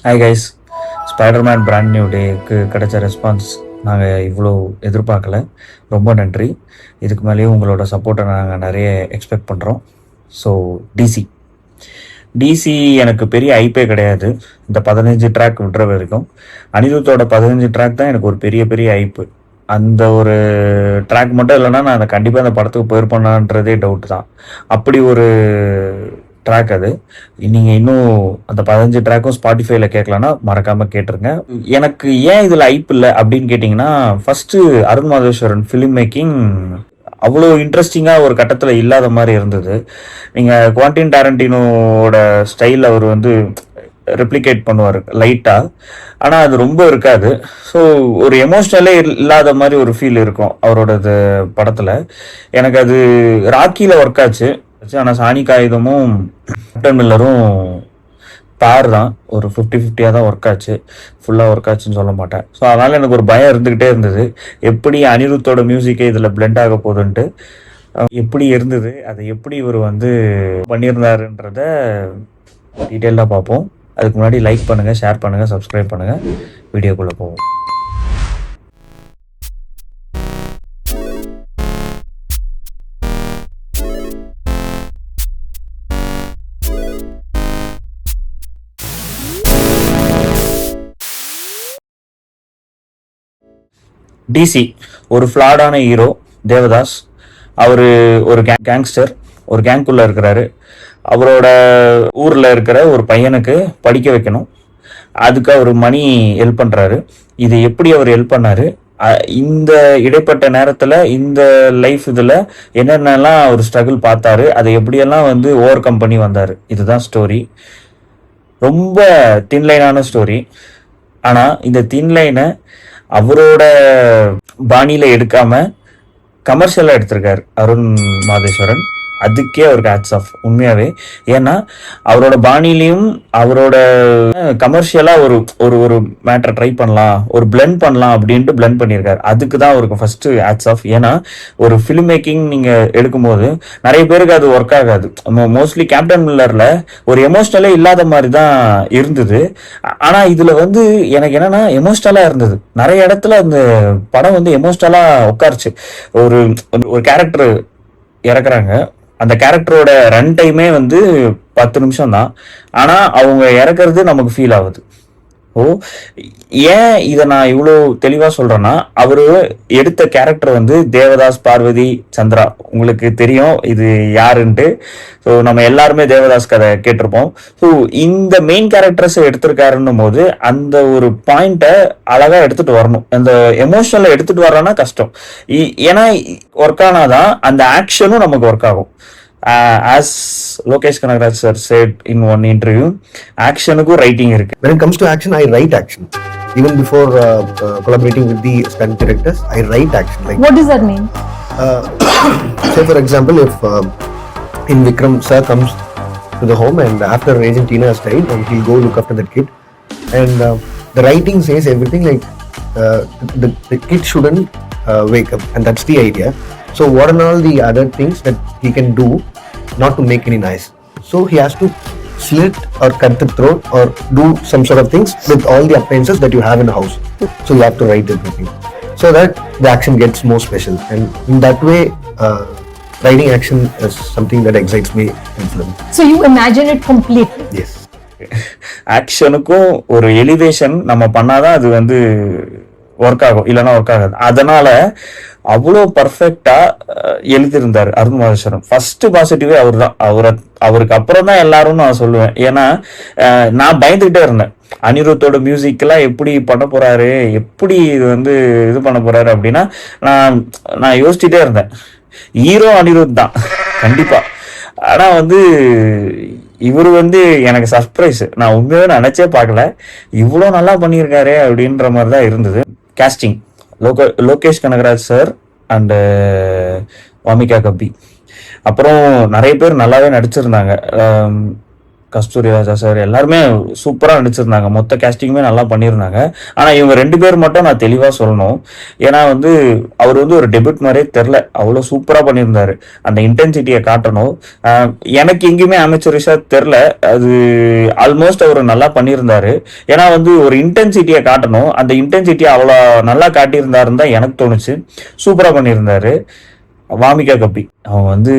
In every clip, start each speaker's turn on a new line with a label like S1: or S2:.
S1: Hi guys, Spiderman brand new டேக்கு கிடைச்ச response நாங்கள் இவ்வளோ எதிர்பார்க்கல. ரொம்ப நன்றி. இதுக்கு மேலேயும் உங்களோட சப்போர்ட்டை நாங்கள் நிறைய எக்ஸ்பெக்ட் பண்ணுறோம். ஸோ டிசி டிசி எனக்கு பெரிய ஐப்பே கிடையாது. இந்த 15 ட்ராக் விட்டுற வரைக்கும் அனிருத்தோட 15 ட்ராக் தான் எனக்கு ஒரு பெரிய பெரிய ஐப்பு. அந்த ஒரு ட்ராக் மட்டும் இல்லைன்னா நான் கண்டிப்பாக அந்த படத்துக்கு போயிருப்பேனான்றதே டவுட் தான். அப்படி ஒரு ட்ராக் அது. நீங்கள் இன்னும் அந்த 15 ட்ராக்கும் ஸ்பாட்டிஃபைல கேட்கலன்னா மறக்காமல் கேட்டுருங்க. எனக்கு ஏன் இதில் ஐப் இல்லை அப்படின்னு கேட்டிங்கன்னா, first Arun Matheswaran film making அவ்வளோ இன்ட்ரெஸ்டிங்காக ஒரு கட்டத்தில் இல்லாத மாதிரி இருந்தது. நீங்கள் குவாண்டின் டாரண்டினோட ஸ்டைல் அவர் வந்து ரெப்ளிகேட் பண்ணுவார் லைட்டாக, ஆனால் அது ரொம்ப இருக்காது. ஸோ ஒரு எமோஷ்னலே இல்லாத மாதிரி ஒரு ஃபீல் இருக்கும் அவரோட படத்தில். எனக்கு அது ராக்கியில் ஒர்க் ஆச்சு. ஆனால் சாணி காகிதமும் கேப்டன் மில்லரும் பேர் தான் ஒரு 50-50 தான் ஒர்க் ஆச்சு. ஃபுல்லாக ஒர்க் ஆச்சுன்னு சொல்ல மாட்டேன். ஸோ அதனால் எனக்கு ஒரு பயம் இருந்துக்கிட்டே இருந்தது, எப்படி அனிருத்தோட மியூசிக்கே இதில் பிளெண்ட் ஆக போகுதுன்ட்டு. எப்படி இருந்தது, அதை எப்படி இவர் வந்து பண்ணியிருந்தாருன்றத டீட்டெயிலாக பார்ப்போம். அதுக்கு முன்னாடி லைக் பண்ணுங்கள், ஷேர் பண்ணுங்கள், சப்ஸ்கிரைப் பண்ணுங்கள். வீடியோக்குள்ளே போவோம். டிசி ஒரு ஃப்ளாடான ஹீரோ தேவதாஸ். அவர் ஒரு கேங்ஸ்டர், ஒரு கேங்குள்ள இருக்கிறாரு. அவரோட ஊரில் இருக்கிற ஒரு பையனுக்கு படிக்க வைக்கணும். அதுக்கு அவர் மணி ஹெல்ப் பண்ணுறாரு. இது எப்படி அவர் ஹெல்ப் பண்ணாரு, இந்த இடைப்பட்ட நேரத்தில் இந்த லைஃப் இதில் என்னென்னலாம் அவர் ஸ்ட்ரகிள் பார்த்தாரு, அதை எப்படியெல்லாம் வந்து ஓவர் கம் பண்ணி வந்தார். இதுதான் ஸ்டோரி. ரொம்ப தின்லைனான ஸ்டோரி. ஆனால் இந்த தின்லைனை அவரோட பாணியில எடுக்காம கமர்ஷியலா எடுத்திருக்காரு அருண் மாதேஸ்வரன். அதுக்கே அவருக்கு ஹேட்ஸ் ஆஃப் உண்மையாவே. ஏன்னா அவரோட பாணிலையும் அவரோட கமர்ஷியலா ஒரு ஒரு ஒரு மேட்டரை ட்ரை பண்ணலாம், ஒரு பிளெண்ட் பண்ணலாம் அப்படின்ட்டு பிளெண்ட் பண்ணியிருக்காரு. அதுக்கு தான் அவருக்கு ஃபர்ஸ்ட் ஹேட்ஸ் ஆஃப். ஏன்னா ஒரு ஃபிலிம் மேக்கிங் நீங்க எடுக்கும்போது நிறைய பேருக்கு அது ஒர்க் ஆகாது. மோஸ்ட்லி கேப்டன் மில்லர்ல ஒரு எமோஷனலே இல்லாத மாதிரி தான் இருந்தது. ஆனா இதுல வந்து எனக்கு என்னன்னா எமோஷனலா இருந்தது. நிறைய இடத்துல அந்த படம் வந்து எமோஷனலா உட்காருச்சு. ஒரு ஒரு கேரக்டர் இறக்குறாங்க, அந்த கேரக்டரோட ரன் டைமே வந்து 10 நிமிஷம் தான். ஆனா அவங்க இறக்குறது நமக்கு ஃபீல் ஆகுது. ஓ, ஏன் இதை நான் இவ்வளோ தெளிவாக சொல்கிறேன்னா, அவர் எடுத்த கேரக்டர் வந்து தேவதாஸ், பார்வதி, சந்திரா. உங்களுக்கு தெரியும் இது யாருன்ட்டு. ஸோ நம்ம எல்லாருமே தேவதாஸ் கதை கேட்டிருப்போம். ஸோ இந்த மெயின் கேரக்டர்ஸை எடுத்திருக்காருன்னும் போது அந்த ஒரு பாயிண்ட்டை அழகாக எடுத்துகிட்டு வரணும். அந்த எமோஷனலை எடுத்துகிட்டு வரோன்னா கஷ்டம். ஏன்னா ஒர்க் ஆனாதான் அந்த ஆக்ஷனும் நமக்கு ஒர்க் ஆகும். As Lokesh Kanagaraj sir said in one interview, actionuku writing irukku.
S2: When it comes to action, I write action. Even before collaborating with the stunt directors, I write action.
S3: Like, what does that mean?
S2: Say for example, if in Vikram sir comes to the home and after Agent Tina has died, and he'll go look after that kid, and the writing says everything like the kid shouldn't wake up, and that's the idea. So what are all the other things that he can do not to make any noise? So he has to slit or cut the throat or do some sort of things with all the appliances that you have in the house. So you have to write everything so that the action gets more special. And in that way, writing action is something that excites me in film.
S3: So you imagine it completely?
S2: Yes.
S1: ஆக்ஷனுக்கும் ஒரு elevation நம்ம பண்ணாதான் அது வந்து work ஆகும், இல்லைன்னா work ஆகாது. அதனால அவ்வளோ பர்ஃபெக்டா எழுதியிருந்தார் அருண் மாதேஸ்வரன். ஃபர்ஸ்ட் பாசிட்டிவே அவர் தான். அவருக்கு அப்புறம் தான் எல்லாரும் நான் சொல்லுவேன். ஏன்னா நான் பயந்துகிட்டே இருந்தேன், அனிருத்தோட மியூசிக்கெல்லாம் எப்படி பண்ண போறாரு, எப்படி இது வந்து இது பண்ண போறாரு அப்படின்னா நான் யோசிச்சுட்டே இருந்தேன். ஹீரோ அனிருத் தான் கண்டிப்பா. ஆனா வந்து இவர் வந்து எனக்கு சர்ப்ரைஸ். நான் உண்மையாவே நினைச்சே பார்க்கல இவ்வளோ நல்லா பண்ணியிருக்காரு அப்படின்ற மாதிரி தான் இருந்தது. Casting Lokesh Kanagaraj sir and Vamika கப்பி. அப்புறம் நிறைய பேர் நல்லாவே நடிச்சிருந்தாங்க. கஸ்தூரி ராஜா சார் எல்லாருமே சூப்பராக நடிச்சிருந்தாங்க. மொத்த கேஸ்டிங்குமே நல்லா பண்ணியிருந்தாங்க. ஆனால் இவங்க 2 பேர் மட்டும் நான் தெளிவாக சொல்லணும். ஏன்னா வந்து அவர் வந்து ஒரு டெபியூட் மாதிரியே தெரில, அவ்வளோ சூப்பராக பண்ணியிருந்தாரு. அந்த இன்டென்சிட்டியை காட்டணும். எனக்கு எங்கேயுமே அமெச்சரிஷாக தெரில, அது ஆல்மோஸ்ட் அவர் நல்லா பண்ணியிருந்தாரு. ஏன்னா வந்து ஒரு இன்டென்சிட்டியை காட்டணும், அந்த இன்டென்சிட்டியை அவ்வளோ நல்லா காட்டியிருந்தாருன்னு தான் எனக்கு தோணுச்சு. சூப்பராக பண்ணியிருந்தாரு. வாமிகா கப்பி அவங்க வந்து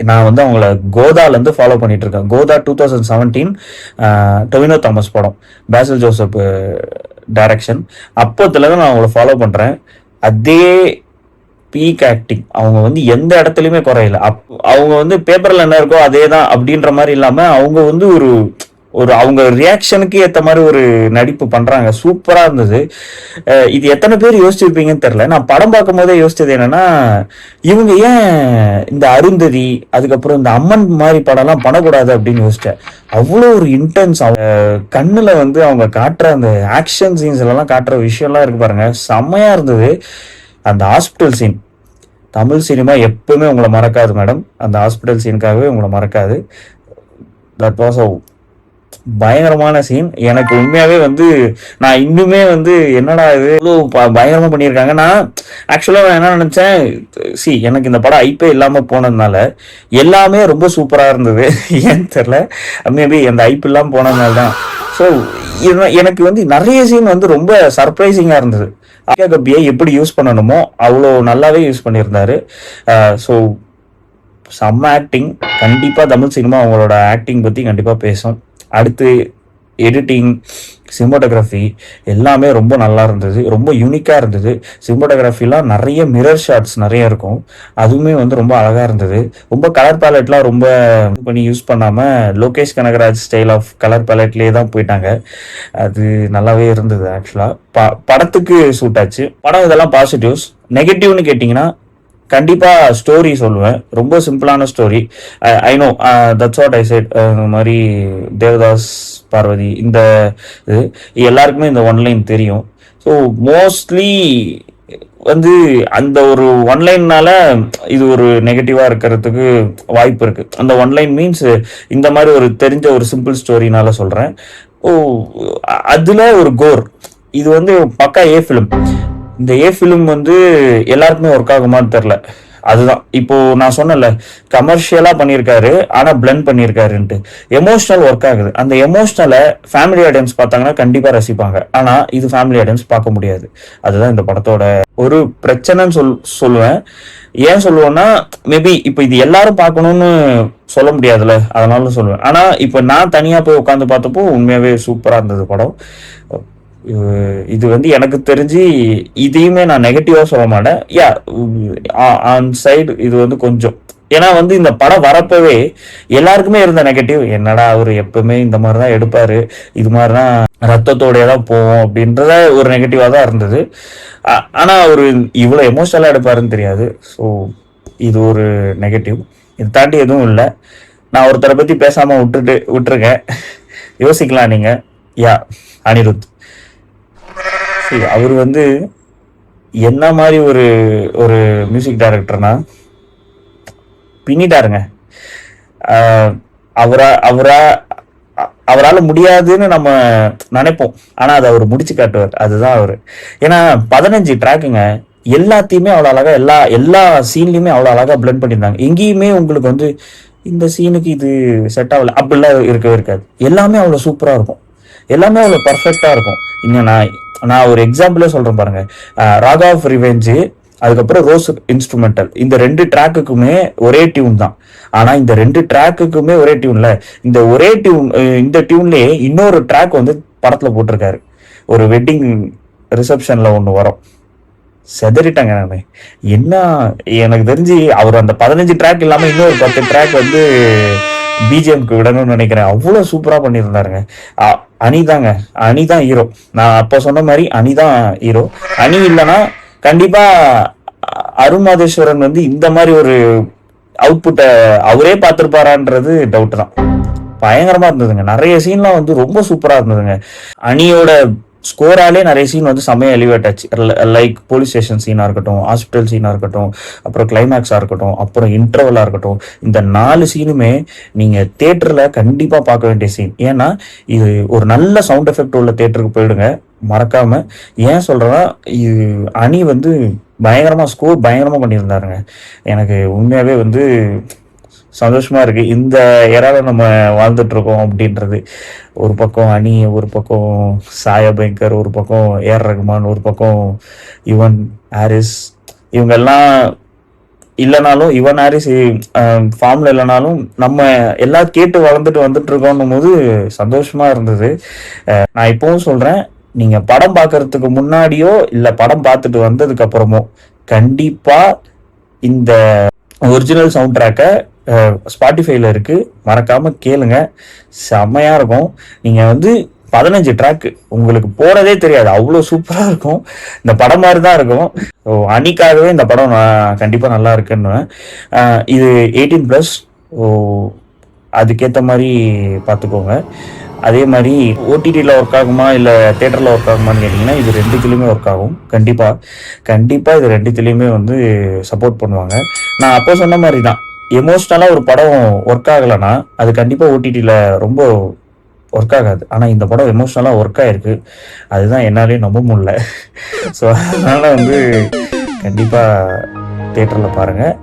S1: நான் வந்து அவங்கள கோதாலேருந்து ஃபாலோ பண்ணிட்டு இருக்கேன். கோதா 2017 டொவினோ தாமஸ் படம், பேசில் ஜோசப் டைரக்ஷன். அப்போத்துலேருந்து நான் அவங்கள ஃபாலோ பண்ணுறேன். அதே பீக் ஆக்டிங், அவங்க வந்து எந்த இடத்துலையுமே குறையல. அவங்க வந்து பேப்பரில் என்ன இருக்கோ அதே தான் அப்படின்ற மாதிரி இல்லாமல் அவங்க வந்து ஒரு அவங்க ரியாக்ஷனுக்கு ஏற்ற மாதிரி ஒரு நடிப்பு பண்றாங்க. சூப்பரா இருந்தது. இது எத்தனை பேர் யோசிச்சிருப்பீங்கன்னு தெரியல. நான் படம் பார்க்கும் போதே யோசிச்சது என்னன்னா, இவங்க ஏன் இந்த அருந்ததி அதுக்கப்புறம் இந்த அம்மன் மாதிரி படம்லாம் பண்ணக்கூடாது அப்படின்னு யோசிச்சேன். அவ்வளோ ஒரு இன்டென்ஸ், கண்ணுல வந்து அவங்க காட்டுற அந்த ஆக்ஷன் சீன்ஸ் எல்லாம் காட்டுற விஷயம்லாம் இருக்கு பாருங்க, செம்மையா இருந்தது. அந்த ஹாஸ்பிட்டல் சீன், தமிழ் சினிமா எப்பவுமே உங்களை மறக்காது மேடம். அந்த ஹாஸ்பிட்டல் சீனுக்காகவே உங்களை மறக்காது. தட் வாஸ் பயங்கரமான சீன். எனக்கு உண்மையாவே வந்து நான் இன்னுமே வந்து என்னடா இது பயங்கரமா பண்ணியிருக்காங்க. நான் ஆக்சுவலா நான் என்ன நினைச்சேன், எனக்கு இந்த படம் ஐப்பே இல்லாம போனதுனால எல்லாமே ரொம்ப சூப்பரா இருந்தது. ஏன்னு தெரியல, மேபி அந்த ஐப்பு இல்லாம போனதுனால தான். ஸோ எனக்கு வந்து நிறைய சீன் வந்து ரொம்ப சர்ப்ரைசிங்கா இருந்தது. கப்பியை எப்படி யூஸ் பண்ணணுமோ அவ்வளோ நல்லாவே யூஸ் பண்ணியிருந்தாரு. ஸோ செம்ம ஆக்டிங். கண்டிப்பா தமிழ் சினிமா அவங்களோட ஆக்டிங் பத்தி கண்டிப்பா பேசும். அடுத்து எடிட்டிங், சினிமாட்டோகிராஃபி எல்லாமே ரொம்ப நல்லா இருந்தது, ரொம்ப யூனிக்காக இருந்தது. சினிமாட்டோகிராஃபிலாம் நிறைய மிரர் ஷாட்ஸ் நிறைய இருக்கும், அதுவுமே வந்து ரொம்ப அழகாக இருந்தது. ரொம்ப கலர் பேலட்லாம் ரொம்ப பண்ணி யூஸ் பண்ணாமல் Lokesh Kanagaraj style of colour பேலட்லேயே தான் போயிட்டாங்க. அது நல்லாவே இருந்தது. ஆக்சுவலாக படத்துக்கு சூட் ஆச்சு. படம் இதெல்லாம் பாசிட்டிவ்ஸ். நெகட்டிவ்னு கேட்டிங்கன்னா கண்டிப்பாக ஸ்டோரி சொல்லுவேன். ரொம்ப சிம்பிளான story. I know, that's what I set. இந்த மாதிரி தேவதாஸ் பார்வதி இந்த இது எல்லாருக்குமே இந்த ஒன்லைன் தெரியும். ஸோ மோஸ்ட்லி வந்து அந்த ஒரு ஒன்லைன்னால இது ஒரு நெகட்டிவாக இருக்கிறதுக்கு வாய்ப்பு இருக்குது. அந்த ஒன்லைன் மீன்ஸ் இந்த மாதிரி ஒரு தெரிஞ்ச ஒரு சிம்பிள் ஸ்டோரினால சொல்கிறேன். அதில் ஒரு கோர், இது வந்து பக்கா ஏ ஃபிலிம். இந்த ஏ ஃபிலிம் வந்து எல்லாருக்குமே ஒர்க் ஆகுமான்னு தெரில. அதுதான் இப்போ நான் சொன்னல, கமர்ஷியலா பண்ணியிருக்காரு ஆனா பிளெண்ட் பண்ணியிருக்காருன்ட்டு. எமோஷனல் ஒர்க் ஆகுது. அந்த எமோஷனலை ஃபேமிலி ஆடியன்ஸ் பார்த்தாங்கன்னா கண்டிப்பா ரசிப்பாங்க. ஆனா இது ஃபேமிலி ஆடியன்ஸ் பார்க்க முடியாது. அதுதான் இந்த படத்தோட ஒரு பிரச்சனைன்னு சொல்லுவேன். ஏன் சொல்லுவேன்னா, மேபி இப்போ இது எல்லாரும் பார்க்கணும்னு சொல்ல முடியாதுல்ல, அதனால சொல்லுவேன். ஆனா இப்போ நான் தனியா போய் உட்காந்து பார்த்தப்போ உண்மையாவே சூப்பரா இருந்தது படம். இது வந்து எனக்கு தெரிஞ்சு இதையுமே நான் நெகட்டிவா சொல்ல மாட்டேன். ஆன் சைடு இது வந்து கொஞ்சம், ஏன்னா வந்து இந்த படம் வரப்பவே எல்லாருக்குமே இருந்த நெகட்டிவ், என்னடா அவர் எப்பவுமே இந்த மாதிரிதான் எடுப்பாரு, இது மாதிரிதான் ரத்தத்தோடய தான் போவோம் அப்படின்றத ஒரு நெகட்டிவா தான் இருந்தது. ஆனா அவர் இவ்வளவு எமோஷனலா எடுப்பாருன்னு தெரியாது. ஸோ இது ஒரு நெகட்டிவ். இது தாண்டி எதுவும் இல்லை. நான் ஒருத்தரை பத்தி பேசாம விட்டுருக்கேன், யோசிக்கலாம் நீங்க. அனிருத். அவர் வந்து என்ன மாதிரி ஒரு மியூசிக் டைரக்டர்னா பின்னிட்டாருங்க. அவரால் முடியாதுன்னு நம்ம நினைப்போம், ஆனா அதை அவர் முடிச்சு காட்டுவார். அதுதான் அவரு. ஏன்னா 15 ட்ராக்குங்க, எல்லாத்தையுமே அவ்வளோ அழகா எல்லா சீன்லயுமே அவ்வளோ அழகா பிளெண்ட் பண்ணியிருந்தாங்க. எங்கேயுமே உங்களுக்கு வந்து இந்த சீனுக்கு இது செட் ஆகல அப்படிலாம் இருக்கவே இருக்காது. எல்லாமே அவ்வளோ சூப்பரா இருக்கும், எல்லாமே அவ்வளோ பர்ஃபெக்டா இருக்கும். இன்னும் நான் ஒரு எக்ஸாம்பிளே சொல்றேன் பாருங்க. ராகா ஆஃப் ரிவெஞ்சு, அதுக்கப்புறம் ரோஸ் இன்ஸ்ட்ருமெண்டல், இந்த 2 ட்ராக்குக்குமே ஒரே டியூன் தான். ஆனா இந்த 2 ட்ராக்குக்குமே ஒரே டியூன்ல, இந்த ஒரே டியூன், இந்த டியூன்லயே இன்னொரு ட்ராக் வந்து படத்துல போட்டிருக்காரு. ஒரு வெட்டிங் ரிசப்ஷன்ல ஒன்று வரும், செதறிட்டாங்க. நானு என்ன, எனக்கு தெரிஞ்சு அவர் அந்த 15 ட்ராக் இல்லாம இன்னொரு 10 ட்ராக் வந்து பிஜிஎம்க்கு விடணும்னு நினைக்கிறேன். அவ்வளவு சூப்பரா பண்ணியிருந்தாருங்க. அனிதான் ஹீரோ. நான் அப்ப சொன்ன மாதிரி அனிதான் ஹீரோ. அனி இல்லைன்னா கண்டிப்பா அருண் மாதேஸ்வரன் வந்து இந்த மாதிரி ஒரு அவுட்புட்டை அவரே பார்த்திருப்பாரான்றது டவுட் தான். பயங்கரமா இருந்ததுங்க. நிறைய சீன்லாம் வந்து ரொம்ப சூப்பரா இருந்ததுங்க. அனியோட ஸ்கோராலே நிறைய சீன் வந்து செம்மையாக எலிவேட் ஆச்சு. லைக் போலீஸ் ஸ்டேஷன் சீனாக இருக்கட்டும், ஹாஸ்பிட்டல் சீனாக இருக்கட்டும், அப்புறம் கிளைமேக்ஸாக இருக்கட்டும், அப்புறம் இன்டர்வலாக இருக்கட்டும், இந்த 4 சீனுமே நீங்கள் தேட்டரில் கண்டிப்பாக பார்க்க வேண்டிய சீன். ஏன்னா இது ஒரு நல்ல சவுண்ட் எஃபெக்ட் உள்ள தேட்டருக்கு போயிடுங்க மறக்காம. ஏன் சொல்கிறேன்னா, இது அணி வந்து பயங்கரமாக ஸ்கோர் பயங்கரமாக பண்ணியிருந்தாருங்க. எனக்கு உண்மையாகவே வந்து சந்தோஷமா இருக்கு. இந்த ஏரால நம்ம வாழ்ந்துட்டு இருக்கோம் அப்படின்றது. ஒரு பக்கம் அணி, ஒரு பக்கம் சாயா பயங்கர், ஒரு பக்கம் ஏஆர் ரகுமான், ஒரு பக்கம் யுவன் ஹாரிஸ், இவங்க எல்லாம் இல்லைனாலும், யுவன் ஹாரிஸ் ஃபார்ம்ல இல்லைனாலும் நம்ம எல்லாம் கேட்டு வளர்ந்துட்டு வந்துட்டு இருக்கோம் போது சந்தோஷமா இருந்தது. நான் இப்பவும் சொல்றேன், நீங்க படம் பார்க்கறதுக்கு முன்னாடியோ இல்ல படம் பார்த்துட்டு வந்ததுக்கு அப்புறமோ கண்டிப்பா இந்த ஒரிஜினல் சவுண்ட் ட்ராக்கை ஸ்பாட்டிஃபைல இருக்கு, மறக்காம கேளுங்க. செம்மையா இருக்கும். நீங்க வந்து 15 ட்ராக் உங்களுக்கு போறதே தெரியாது, அவ்வளோ சூப்பரா இருக்கும். இந்த படம் மாதிரி தான் இருக்கும். ஸோ அன்னைக்காகவே இந்த படம் நான் கண்டிப்பா நல்லா இருக்குன்னு. இது 18+. ஸோ அதுக்கேற்ற மாதிரி பார்த்துக்கோங்க. அதே மாதிரி ஓடிடியில் ஒர்க் ஆகுமா இல்லை தேட்டரில் ஒர்க் ஆகுமான்னு கேட்டிங்கன்னா, இது 2த்துலேயுமே ஒர்க் ஆகும். கண்டிப்பாக இது 2த்துலேயுமே வந்து சப்போர்ட் பண்ணுவாங்க. நான் அப்போ சொன்ன மாதிரி தான், எமோஷ்னலாக ஒரு படம் ஒர்க் ஆகலைன்னா அது கண்டிப்பாக ஓடிடியில் ரொம்ப ஒர்க் ஆகாது. ஆனால் இந்த படம் எமோஷ்னலாக ஒர்க் ஆகிருக்கு, அதுதான் என்னாலேயும் நம்ப முடியல. ஸோ அதனால் வந்து கண்டிப்பாக தேட்டரில் பாருங்கள்.